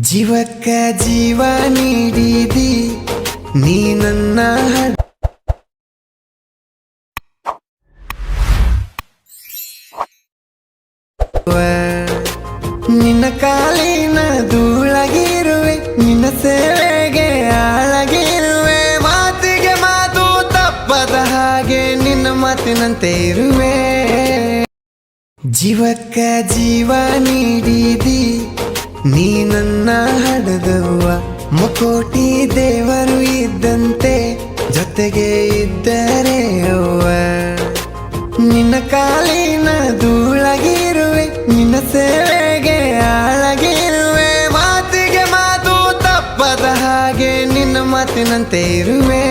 ಜೀವಕ್ಕ ಜೀವ ನೀಡಿದಿ ನೀ ನನ್ನ ನಿನ್ನ ಕಾಲಿನ ಧೂಳಗಿರುವೆ, ನಿನ್ನ ಸೇವೆಗೆ ಆಳಗಿರುವೆ, ಮಾತಿಗೆ ಮಾತು ತಪ್ಪದ ಹಾಗೆ ನಿನ್ನ ಮಾತಿನಂತೆ ಇರುವೆ. ಜೀವಕ್ಕ ಜೀವ ನೀಡಿದಿ ನೀ ನನ್ನ ಹಡದವ್ವ, ಮುಕೋಟಿ ದೇವರು ಇದ್ದಂತೆ ಜೊತೆಗೆ ಇದ್ದರೆ ಅವ್ವ. ನಿನ್ನ ಕಾಲಿನ ಧೂಳಗಿರುವೆ, ನಿನ್ನ ಸೇವೆಗೆ ಆಳಗಿರುವೆ, ಮಾತಿಗೆ ಮಾತು ತಪ್ಪದ ಹಾಗೆ ನಿನ್ನ ಮಾತಿನಂತೆ ಇರುವೆ.